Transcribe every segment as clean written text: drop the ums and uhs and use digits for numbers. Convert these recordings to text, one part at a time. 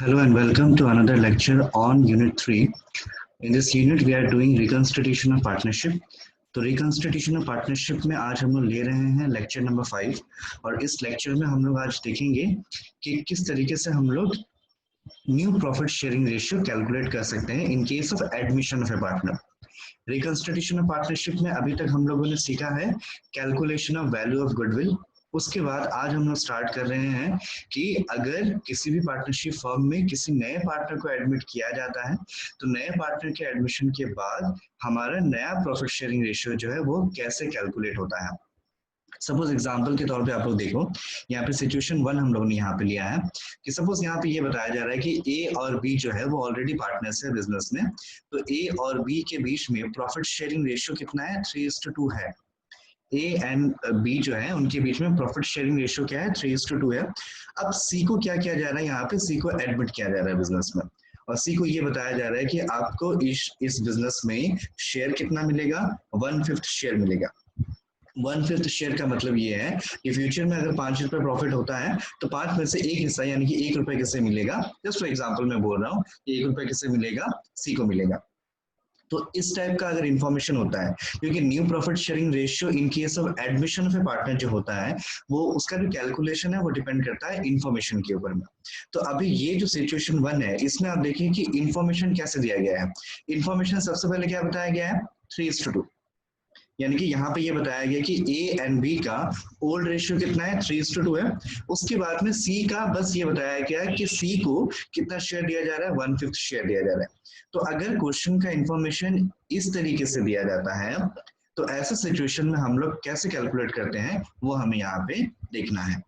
Hello and welcome to another lecture on Unit 3. In this unit, we are doing reconstitution of partnership. तो reconstitution of partnership में आज हम लोग ले रहे हैं लेक्चर नंबर 5 और इस लेक्चर में हम लोग आज देखेंगे कि किस तरीके से हम लोग new profit sharing ratio calculate कर सकते हैं in case of admission of A partner. Reconstitution of partnership में अभी तक हम लोगों ने सीखा है calculation of value of goodwill. उसके बाद आज हम लोग स्टार्ट कर रहे हैं कि अगर किसी भी पार्टनरशिप फर्म में किसी नए पार्टनर को एडमिट किया जाता है तो नए पार्टनर के एडमिशन के बाद हमारा नया प्रॉफिट शेयरिंग रेशियो जो है वो कैसे कैलकुलेट होता है। सपोज एग्जांपल के तौर पे आप लोग देखो, यहाँ पे सिचुएशन 1 हम लोगों ने यहाँ पे लिया है कि सपोज यहाँ पे ये बताया जा रहा है कि ए और बी जो है वो ऑलरेडी पार्टनर्स है बिजनेस में। तो ए और बी के बीच में प्रॉफिट शेयरिंग रेशियो कितना है, 3:2 है। ए एंड बी जो है उनके बीच में प्रॉफिट शेयरिंग रेशियो क्या है, 3:2 है। अब सी को क्या किया जा रहा है, यहाँ पे सी को एडमिट किया जा रहा है बिजनेस में और सी को ये बताया जा रहा है कि आपको इस बिजनेस में शेयर कितना मिलेगा, 1/5 शेयर मिलेगा। 1/5 शेयर का मतलब ये है कि फ्यूचर में अगर 5 रुपए प्रॉफिट होता है तो 5 में से एक हिस्सा यानी कि 1 रुपए किससे मिलेगा, जस्ट फॉर एग्जांपल मैं बोल रहा हूँ, 1 रुपए किससे मिलेगा, सी को मिलेगा। तो इस टाइप का अगर इंफॉर्मेशन होता है, क्योंकि new profit sharing ratio in case of admission of A partner जो होता है वो उसका जो कैलकुलेशन है वो डिपेंड करता है इंफॉर्मेशन के ऊपर में। तो अभी ये जो सिचुएशन 1 है इसमें आप देखिए कि इंफॉर्मेशन कैसे दिया गया है। इंफॉर्मेशन सबसे पहले क्या बताया गया है, 3:2, यानी कि यहाँ पे ये बताया गया कि ए एंड बी का ओल्ड रेशियो कितना है, 3:2 है। उसके बाद में सी का बस ये बताया गया है कि सी को कितना शेयर दिया जा रहा है, 1/5 शेयर दिया जा रहा है। तो अगर क्वेश्चन का इंफॉर्मेशन इस तरीके से दिया जाता है तो ऐसे सिचुएशन में हम लोग कैसे कैलकुलेट करते हैं वो हमें यहाँ पे देखना है।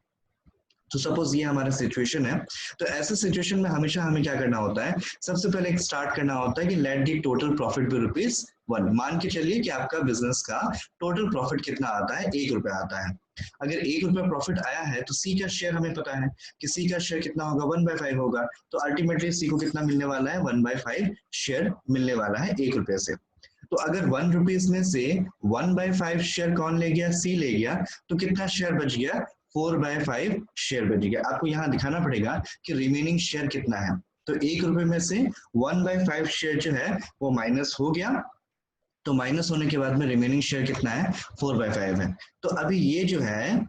तो सपोज ये हमारा सिचुएशन है, तो ऐसे सिचुएशन में हमेशा हमें क्या करना होता है, सबसे पहले एक स्टार्ट करना होता है कि let the total profit be ₹1। मान के चलिए कि आपका बिजनेस का टोटल प्रॉफिट कितना आता है, 1 रुपया आता है। अगर 1 रुपया प्रॉफिट आया है तो सी का शेयर हमें पता है कि सी का शेयर कितना होगा, 1/5 होगा। तो अल्टीमेटली सी को कितना मिलने वाला है, 1/5 शेयर मिलने वाला है 1 रुपये से। तो अगर 1 रुपीज में से 1/5 शेयर कौन ले गया, सी ले गया, तो कितना शेयर बच गया, 4/5 शेयर बच गया। आपको यहाँ दिखाना पड़ेगा कि रिमेनिंग शेयर कितना है। तो 1 रुपए में से 1/5 शेयर जो है वो माइनस हो गया, तो माइनस होने के बाद में रिमेनिंग शेयर कितना है, 4/5 है। तो अभी ये जो है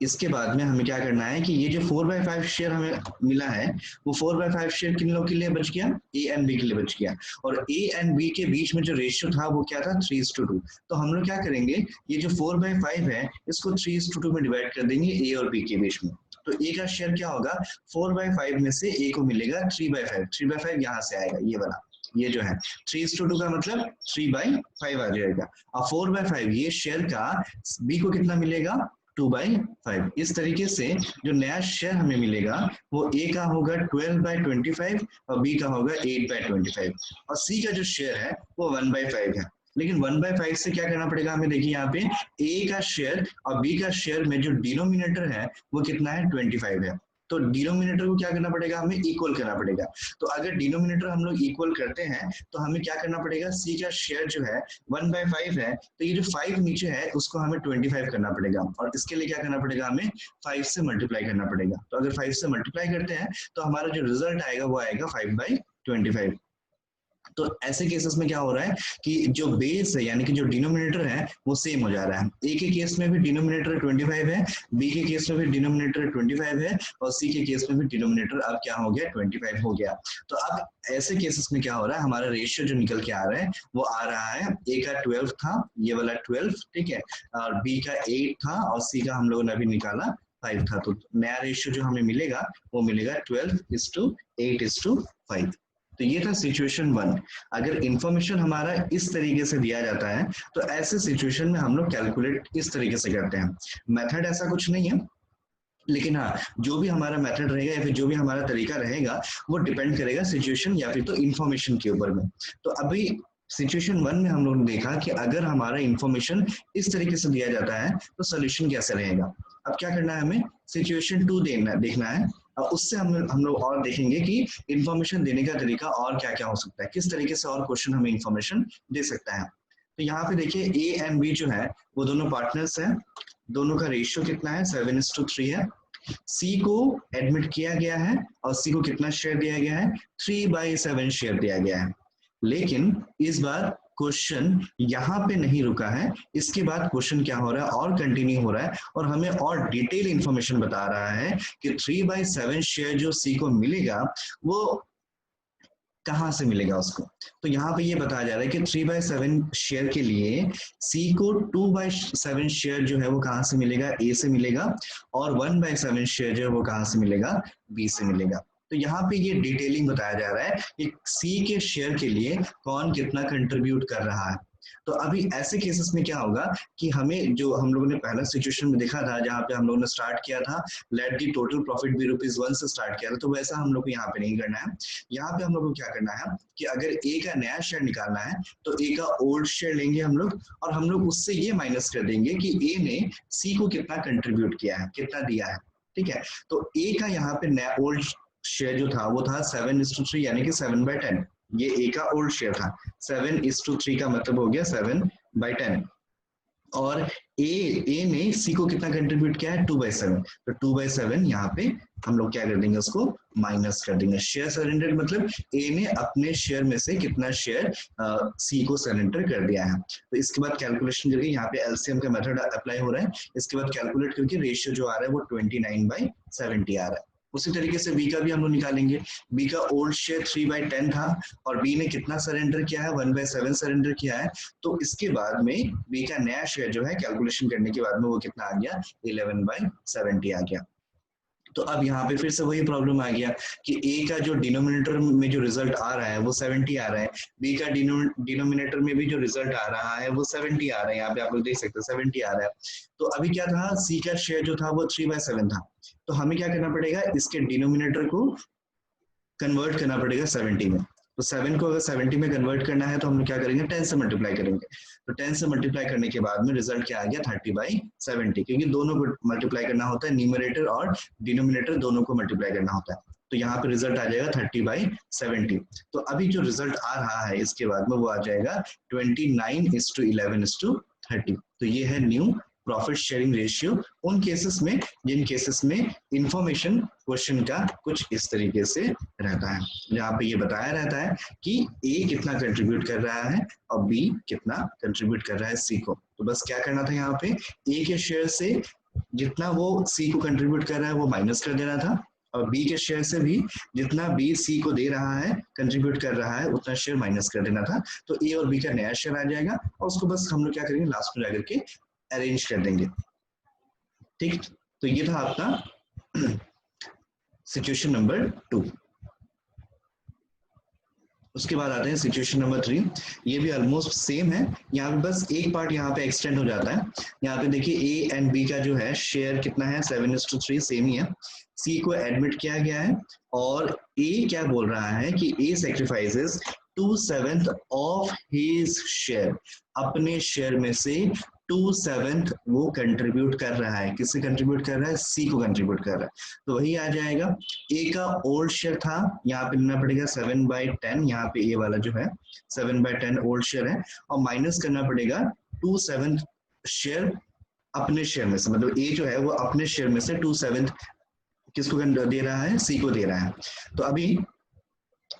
इसके बाद में हमें क्या करना है कि ये जो 4/5 शेयर हमें मिला है वो 4/5 शेयर किन लोगों के लिए बच गया, ए एंड बी के लिए बच गया। और ए एंड बी के बीच में जो रेशियो था वो क्या था, 3:2। तो हम लोग क्या करेंगे, ये जो 4/5 है इसको 3:2 में डिवाइड कर देंगे ए और बी के बीच में। तो ए का शेयर क्या होगा, 4/5 में से ए को मिलेगा 3/5। 3/5 यहाँ से आएगा, ये वाला, ये जो है 3:2 का मतलब 3/5 आ जाएगा। और 4/5 ये शेयर का बी को कितना मिलेगा, 2/5। इस तरीके से जो नया शेयर हमें मिलेगा वो ए का होगा 12/25 और बी का होगा 8/25 और सी का जो शेयर है वो 1/5 है। लेकिन 1/5 से क्या करना पड़ेगा हमें, देखिए यहाँ पे ए का शेयर और बी का शेयर में जो डिनोमिनेटर है वो कितना है, 25 है। तो डिनोमिनेटर को क्या करना पड़ेगा, हमें इक्वल करना पड़ेगा। तो अगर डिनोमिनेटर हम लोग इक्वल करते हैं तो हमें क्या करना पड़ेगा, सी का शेयर जो है 1/5 है, तो ये जो 5 नीचे है उसको हमें 25 करना पड़ेगा और इसके लिए क्या करना पड़ेगा, हमें 5 से मल्टीप्लाई करना पड़ेगा। तो अगर 5 से मल्टीप्लाई करते हैं तो हमारा जो रिजल्ट आएगा वो आएगा 5/25। तो ऐसे केसेस में क्या हो रहा है कि जो बेस है यानी कि जो डिनोमिनेटर है वो सेम हो जा रहा है। ए के केस में भी डिनोमिनेटर 25 है, बी के केस में भी डिनोमिनेटर 25 है और सी के केस में भी डिनोमिनेटर अब क्या हो गया, 25 हो गया। तो अब ऐसे केसेस में क्या हो रहा है, हमारा रेशियो जो निकल के आ रहा है वो आ रहा है, ए का 12 था, ये वाला 12, ठीक है, और बी का 8 था और सी का हम लोगों ने अभी निकाला 5 था। तो नया रेशियो जो हमें मिलेगा वो मिलेगा 12:8:5। तो ये था सिचुएशन 1। अगर इंफॉर्मेशन हमारा इस तरीके से दिया जाता है तो ऐसे सिचुएशन में हम लोग कैलकुलेट इस तरीके से करते हैं। मेथड ऐसा कुछ नहीं है, लेकिन हाँ जो भी हमारा मेथड रहेगा या फिर जो भी हमारा तरीका रहेगा वो डिपेंड करेगा सिचुएशन या फिर तो इंफॉर्मेशन के ऊपर में। तो अभी सिचुएशन 1 में हम लोग ने देखा कि अगर हमारा इंफॉर्मेशन इस तरीके से दिया जाता है तो सोल्यूशन कैसे रहेगा। अब क्या करना है, हमें सिचुएशन 2 देखना है और उससे हम लोग और देखेंगे कि इंफॉर्मेशन देने का तरीका और क्या क्या हो सकता है, किस तरीके से और क्वेश्चन हमें इंफॉर्मेशन दे सकता है। तो यहाँ पे देखिए ए एंड बी जो है वो दोनों पार्टनर्स हैं, दोनों का रेशियो कितना है, 7:3 है। सी को एडमिट किया गया है और सी को कितना शेयर दिया गया है, 3/7 शेयर दिया गया है। लेकिन इस बार क्वेश्चन यहाँ पे नहीं रुका है, इसके बाद क्वेश्चन क्या हो रहा है और कंटिन्यू हो रहा है और हमें और डिटेल इंफॉर्मेशन बता रहा है कि 3/7 शेयर जो सी को मिलेगा वो कहाँ से मिलेगा उसको। तो यहाँ पे ये बताया जा रहा है कि 3/7 शेयर के लिए सी को 2/7 शेयर जो है वो कहाँ से मिलेगा, ए से मिलेगा, और 1/7 शेयर जो है वो कहाँ से मिलेगा, बी से मिलेगा। तो यहाँ पे ये डिटेलिंग बताया जा रहा है कि सी के शेयर के लिए कौन कितना कंट्रीब्यूट कर रहा है। तो अभी ऐसे केसेस में क्या होगा कि हमें, जो हम लोगों ने पहला सिचुएशन में देखा था जहाँ पे हम लोगों ने स्टार्ट किया था let the total profit be ₹1 से स्टार्ट किया था, तो वैसा हम लोग को यहाँ पे नहीं करना है। यहाँ पे हम लोग को क्या करना है कि अगर ए का नया शेयर निकालना है तो ए का ओल्ड शेयर लेंगे हम लोग, और हम लोग उससे ये माइनस कर देंगे कि ए ने सी को कितना कंट्रीब्यूट किया है, कितना दिया है। ठीक है, तो ए का यहाँ पे नया ओल्ड शेयर जो था वो था 7:3 यानी कि 7/10। ये ए का ओल्ड शेयर था, 7:3 का मतलब हो गया 7/10। और ए ने सी को कितना कंट्रीब्यूट किया है, 2/7। तो 2/7 यहाँ पे हम लोग क्या कर देंगे, उसको माइनस कर देंगे। शेयर सरेंडर मतलब ए ने अपने शेयर में से कितना शेयर सी को सरेंडर कर दिया है। तो इसके बाद कैलकुलेशन करके यहाँ पे एलसीएम का मेथड अप्लाई हो रहा है। इसके बाद कैलकुलेट करके रेशियो जो आ रहा है वो 29/70 आ रहा है। उसी तरीके से बी का भी हम लोग निकालेंगे। बी का ओल्ड शेयर 3/10 था और बी ने कितना सरेंडर किया है, 1/7 सरेंडर किया है। तो इसके बाद में बी का नया शेयर जो है कैलकुलेशन करने के बाद में वो कितना आ गया, 11/70 आ गया। तो अब यहाँ पे फिर से वही प्रॉब्लम आ गया कि ए का जो डिनोमिनेटर में जो रिजल्ट आ रहा है वो 70 आ रहा है, बी का डिनोमिनेटर में भी जो रिजल्ट आ रहा है वो 70 आ रहा है। यहाँ पे आप लोग देख सकते हैं 70 आ रहा है। तो अभी क्या था, सी का शेयर जो था वो 3/7 था, तो हमें क्या करना पड़ेगा, इसके डिनोमिनेटर को कन्वर्ट करना पड़ेगा 70 में। तो 7 को अगर 70 में कन्वर्ट करना है तो हम लोग क्या करेंगे, 10 से मल्टीप्लाई करेंगे। तो 10 से मल्टीप्लाई करने के बाद में रिजल्ट क्या आ गया, 30/70, क्योंकि दोनों को मल्टीप्लाई करना होता है, न्यूमरेटर और डिनोमिनेटर दोनों को मल्टीप्लाई करना होता है। तो यहाँ पे रिजल्ट आ जाएगा 30/70। तो अभी जो रिजल्ट आ रहा है इसके बाद में वो आ जाएगा 29:11:30। तो ये है न्यू प्रॉफिट शेयरिंग रेशियो उन केसेस में जिन केसेस में इंफॉर्मेशन क्वेश्चन का कुछ इस तरीके से रहता है, जहाँ पे ये बताया रहता है कि ए कितना कंट्रीब्यूट कर रहा है और बी कितना कंट्रीब्यूट कर रहा है सी को। तो बस क्या करना था, यहाँ पे ए के शेयर से जितना वो सी को कंट्रीब्यूट कर रहा है वो माइनस कर देना था, और बी के शेयर से भी जितना बी सी को दे रहा है, कंट्रीब्यूट कर रहा है, उतना शेयर माइनस कर देना था। तो ए और बी का नया शेयर आ जाएगा और उसको बस हम लोग क्या करेंगे, लास्ट में जाकर के अरेंज कर देंगे। ठीक, तो ये था आपका सिचुएशन नंबर 2। उसके बाद आते हैं सिचुएशन नंबर 3। ये भी ऑलमोस्ट सेम है, यहाँ पे बस एक पार्ट यहाँ पे एक्सटेंड हो जाता है। यहाँ पे देखिए ए एंड बी का जो है शेयर कितना है, 7:3 सेम ही है। सी को एडमिट किया गया है और ए क्या बोल रहा है कि ए सैक्रिफाइसेस 2/7 ऑफ हिज शेयर, अपने शेयर में से 2/7 वो कंट्रीब्यूट कर रहा है। किससे कंट्रीब्यूट कर रहा है, सी को कंट्रीब्यूट कर रहा है। तो वही आ जाएगा, ए का ओल्ड शेयर था, यहाँ पे लेना पड़ेगा 7/10, यहाँ पे ए वाला जो है 7/10 ओल्ड शेयर है, और माइनस करना पड़ेगा 2/7 शेयर अपने शेयर में से, मतलब ए जो है वो अपने शेयर में से 2/7 किसको दे रहा है, सी को दे रहा है। तो अभी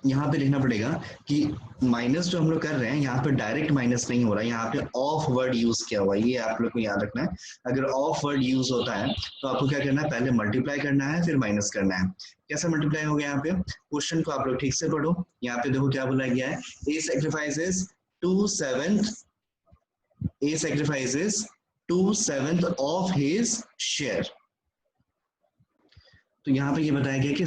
यहाँ पे लिखना पड़ेगा कि माइनस जो हम लोग कर रहे हैं यहाँ पे डायरेक्ट माइनस नहीं हो रहा है, यहाँ पे ऑफ वर्ड यूज किया हुआ है, ये आप लोग को याद रखना है। अगर ऑफ वर्ड यूज होता है तो आपको क्या करना है, पहले मल्टीप्लाई करना है फिर माइनस करना है। कैसे मल्टीप्लाई हो गया, यहाँ पे क्वेश्चन को आप लोग ठीक से पढ़ो। यहाँ पे देखो क्या बोला गया है, ए सैक्रिफाइसेस 2/7 ऑफ हिज शेयर। तो यहाँ पे ये बताया गया कि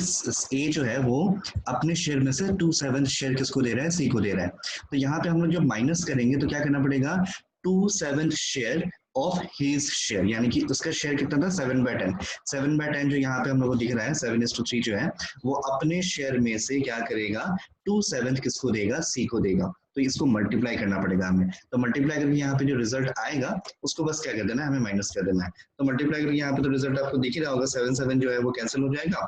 ए जो है वो अपने शेयर में से 2/7 शेयर किसको दे रहा है, सी को दे रहा है। तो यहाँ पे हम लोग जब माइनस करेंगे तो क्या करना पड़ेगा, 2/7 शेयर ऑफ हिज शेयर, यानी कि उसका शेयर कितना था, 7/10। 7/10 जो यहाँ पे हम लोग को दिख रहा है 7:3 जो है वो अपने शेयर में से क्या करेगा, 2/7 किसको देगा, सी को देगा। तो इसको मल्टीप्लाई करना पड़ेगा हमें। तो मल्टीप्लाई करके यहाँ पे जो रिजल्ट आएगा उसको बस क्या कर देना है, हमें माइनस कर देना है। तो मल्टीप्लाई करके यहाँ पे तो रिजल्ट आपको दिख ही रहा होगा, 7/7 जो है वो कैंसिल हो जाएगा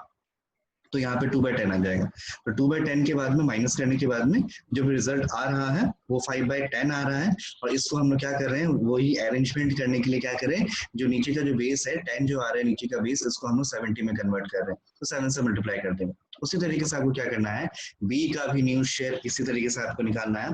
तो यहाँ पे 2/10 आ जाएगा। तो 2/10 के बाद में माइनस करने के बाद में जो भी रिजल्ट आ रहा है वो 5/10 आ रहा है। और इसको हम लोग क्या कर रहे हैं, वही अरेंजमेंट करने के लिए क्या करें, जो नीचे का जो बेस है 10 जो आ रहा है नीचे का बेस, इसको हम लोग 70 में कन्वर्ट कर रहे हैं, तो 7 से मल्टीप्लाई कर देंगे। उसी तरीके से आपको क्या करना है, बी का भी न्यू शेयर इसी तरीके से आपको निकालना है।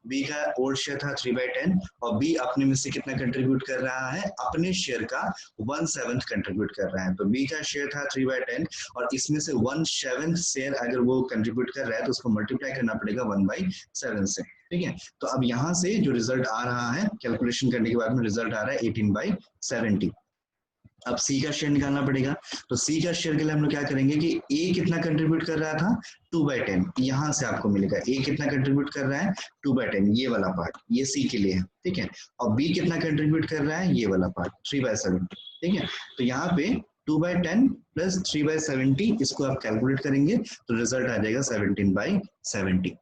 बी का ओल्ड शेयर था 3/10 और बी अपने में से कितना कंट्रीब्यूट कर रहा है, अपने शेयर का 1/7 कंट्रीब्यूट कर रहा है। तो बी का शेयर था 3/10 और इसमें से 1/7 शेयर अगर वो कंट्रीब्यूट कर रहा है तो उसको मल्टीप्लाई करना पड़ेगा 1/7 से। ठीक है, तो अब यहाँ से जो रिजल्ट आ रहा है कैलकुलेशन करने के बाद में रिजल्ट आ रहा है 18/70। अब सी का शेयर निकालना पड़ेगा। तो सी का शेयर के लिए हम लोग क्या करेंगे कि ए कितना कंट्रीब्यूट कर रहा था, 2/10, यहाँ से आपको मिलेगा ए कितना कंट्रीब्यूट कर रहा है 2/10, ये वाला पार्ट ये सी के लिए है। ठीक है, और बी कितना कंट्रीब्यूट कर रहा है, ये वाला पार्ट 3/70। ठीक है, तो यहाँ पे 2/10 प्लस 3/70 इसको आप कैलकुलेट करेंगे तो रिजल्ट आ जाएगा 17/70।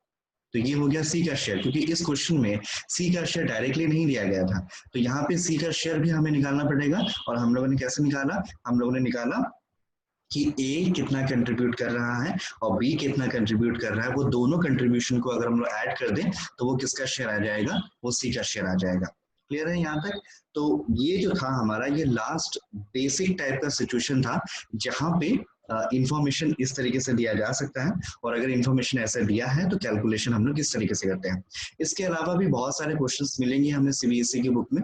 तो ये हो गया सी का शेयर, क्योंकि इस क्वेश्चन में सी का शेयर डायरेक्टली नहीं दिया गया था, तो यहाँ पे सी का शेयर भी हमें निकालना पड़ेगा। और हम लोगों ने कैसे निकाला, हम लोगों ने निकाला कि ए कितना कंट्रीब्यूट कर रहा है और बी कितना कंट्रीब्यूट कर रहा है, वो दोनों कंट्रीब्यूशन को अगर हम लोग ऐड कर दें तो वो किसका शेयर आ जाएगा, वो सी का शेयर आ जाएगा। क्लियर है यहाँ तक? तो ये जो था हमारा ये लास्ट बेसिक टाइप का सिचुएशन था जहां पे इंफॉर्मेशन इस तरीके से दिया जा सकता है, और अगर इंफॉर्मेशन ऐसा दिया है तो कैलकुलेशन हम लोग किस तरीके से करते हैं। इसके अलावा भी बहुत सारे क्वेश्चंस मिलेंगे हमें सीबीएसई की बुक में,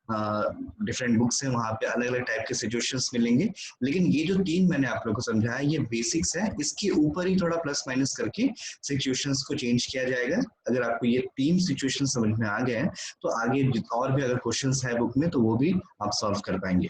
डिफरेंट बुक्स हैं वहाँ पे अलग अलग टाइप के सिचुएशंस मिलेंगे। लेकिन ये जो 3 मैंने आप लोगों को समझाया ये बेसिक्स है, इसके ऊपर ही थोड़ा प्लस माइनस करके सिचुएशंस को चेंज किया जाएगा। अगर आपको ये 3 सिचुएशन समझ में आ गए हैं तो आगे और भी अगर क्वेश्चंस है बुक में तो वो भी आप सॉल्व कर पाएंगे।